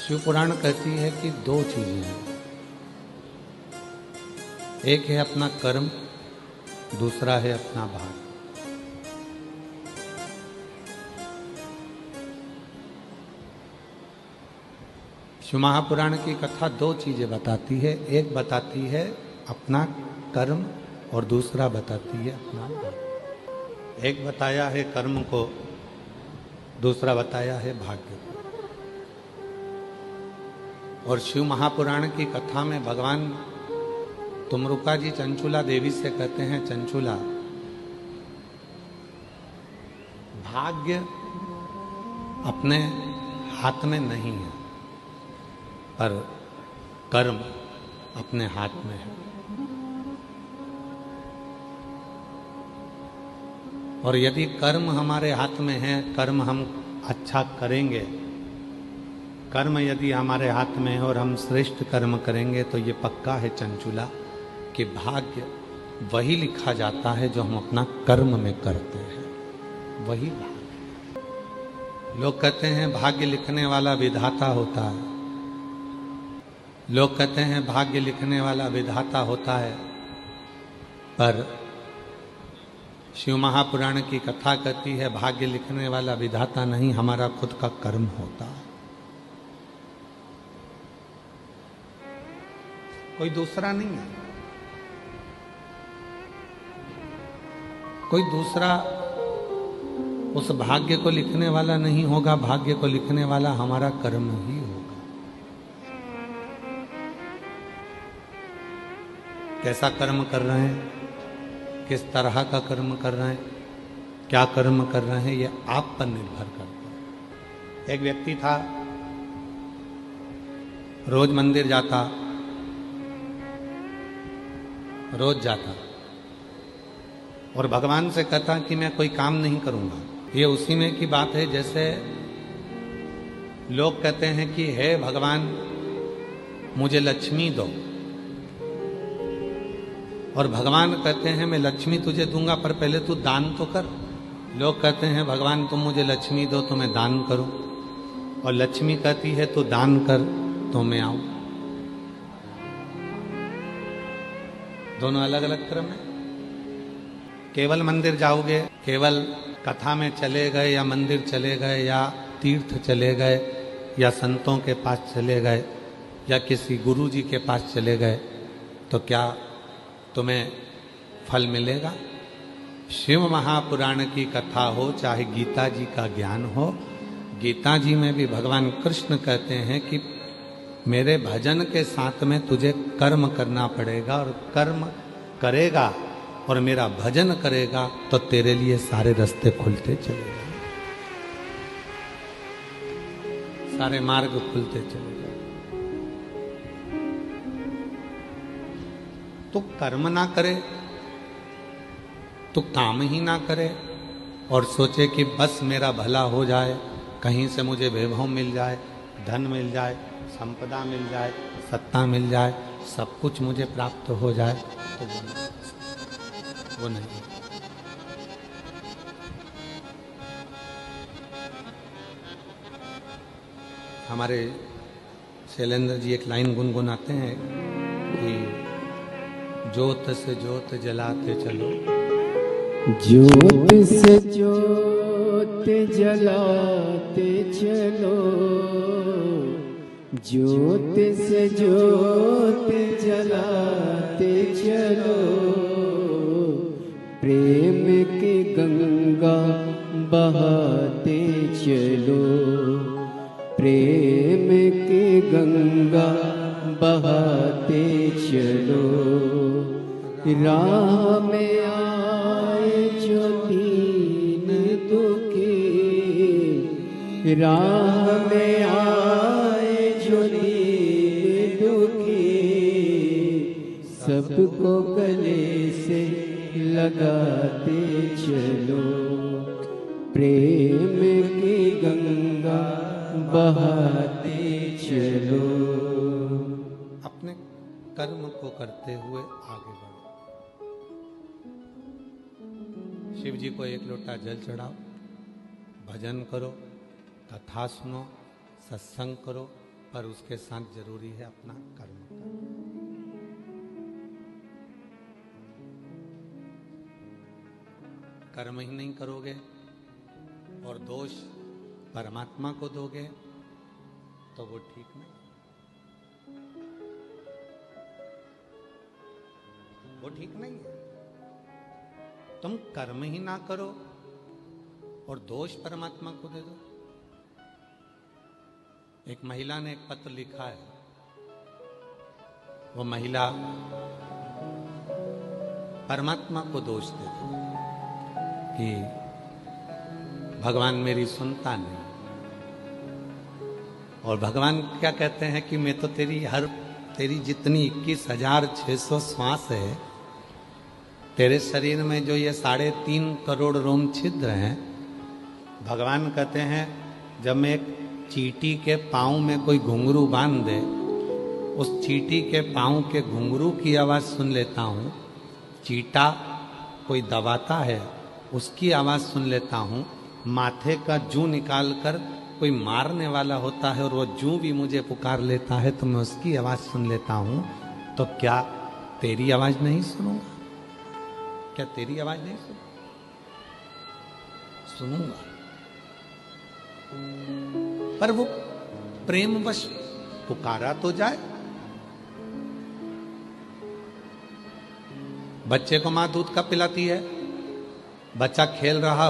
शिव पुराण कहती है कि दो चीजें हैं, एक है अपना कर्म, दूसरा है अपना भाग्य। शिव महापुराण की कथा दो चीजें बताती है, एक बताती है अपना कर्म और दूसरा बताती है अपना भाग्य। एक बताया है कर्म को, दूसरा बताया है भाग्य को। और शिव महापुराण की कथा में भगवान तुमरुका जी चंचुला देवी से कहते हैं, चंचुला भाग्य अपने हाथ में नहीं है, पर कर्म अपने हाथ में है। और यदि कर्म हमारे हाथ में है, कर्म हम अच्छा करेंगे, कर्म यदि हमारे हाथ में है और हम श्रेष्ठ कर्म करेंगे, तो ये पक्का है चंचुला कि भाग्य वही लिखा जाता है जो हम अपना कर्म में करते हैं, वही भाग्य। लोग कहते हैं भाग्य लिखने वाला विधाता होता है, लोग कहते हैं भाग्य लिखने वाला विधाता होता है, पर शिव महापुराण की कथा कहती है भाग्य लिखने वाला विधाता नहीं, हमारा खुद का कर्म होता है। कोई दूसरा नहीं है, कोई दूसरा उस भाग्य को लिखने वाला नहीं होगा। भाग्य को लिखने वाला हमारा कर्म ही होगा। कैसा कर्म कर रहे हैं, किस तरह का कर्म कर रहे हैं, क्या कर्म कर रहे हैं, ये आप पर निर्भर करता है। एक व्यक्ति था, रोज मंदिर जाता, रोज जाता और भगवान से कहता कि मैं कोई काम नहीं करूंगा। ये उसी में की बात है जैसे लोग कहते हैं कि हे भगवान मुझे लक्ष्मी दो, और भगवान कहते हैं मैं लक्ष्मी तुझे दूंगा पर पहले तू दान तो कर। लोग कहते हैं भगवान तुम मुझे लक्ष्मी दो तो मैं दान करूं, और लक्ष्मी कहती है तू दान कर तो मैं आऊं। दोनों अलग अलग क्रम है। केवल मंदिर जाओगे, केवल कथा में चले गए या मंदिर चले गए या तीर्थ चले गए या संतों के पास चले गए या किसी गुरु जी के पास चले गए, तो क्या तुम्हें फल मिलेगा? शिव महापुराण की कथा हो, चाहे गीता जी का ज्ञान हो, गीता जी में भी भगवान कृष्ण कहते हैं कि मेरे भजन के साथ में तुझे कर्म करना पड़ेगा, और कर्म करेगा और मेरा भजन करेगा तो तेरे लिए सारे रास्ते खुलते चले जाएंगे, सारे मार्ग खुलते चले जाएंगे। तो कर्म ना करे, तो काम ही ना करे और सोचे कि बस मेरा भला हो जाए, कहीं से मुझे वैभव मिल जाए, धन मिल जाए, संपदा मिल जाए, सत्ता मिल जाए, सब कुछ मुझे प्राप्त हो जाए, तो वो नहीं। हमारे शैलेंद्र जी एक लाइन गुनगुनाते हैं कि ज्योत से ज्योत जलाते चलो, ज्योत से ज्योत जलाते चलो, ज्योत से ज्योत जलाते चलो, प्रेम की गंगा बहाते चलो, प्रेम की गंगा बहाते चलो। राह में आए जो दीन दुखी, राह में आए जो दीन दुखी, सबको गले से लगाते चलो, प्रेम की गंगा बहाते चलो। अपने कर्म को करते हुए आगे बढ़ो। शिव जी को एक लोटा जल चढ़ाओ, भजन करो, कथा सुनो, सत्संग करो, पर उसके साथ जरूरी है अपना कर्म करना। कर्म ही नहीं करोगे और दोष परमात्मा को दोगे तो वो ठीक नहीं, वो ठीक नहीं है। तुम कर्म ही ना करो और दोष परमात्मा को दे दो। एक महिला ने एक पत्र लिखा है, वो महिला परमात्मा को दोष दे दो कि भगवान मेरी सुनता नहीं, और भगवान क्या कहते हैं कि मैं तो तेरी जितनी 21,600 श्वास है, तेरे शरीर में जो ये 3.5 करोड़ रोम छिद्र हैं, भगवान कहते हैं जब मैं एक चींटी के पाँव में कोई घुंघरू बांध दे, उस चींटी के पाँव के घुंघरू की आवाज़ सुन लेता हूँ। चींटा कोई दबाता है उसकी आवाज़ सुन लेता हूँ। माथे का जूं निकाल कर कोई मारने वाला होता है और वो जूं भी मुझे पुकार लेता है तो मैं उसकी आवाज़ सुन लेता हूँ। तो क्या तेरी आवाज़ नहीं सुनूंगा? क्या तेरी आवाज़ नहीं सुनूंगा? पर वो प्रेमवश पुकारा तो जाए। बच्चे को माँ दूध कब पिलाती है? बच्चा खेल रहा हो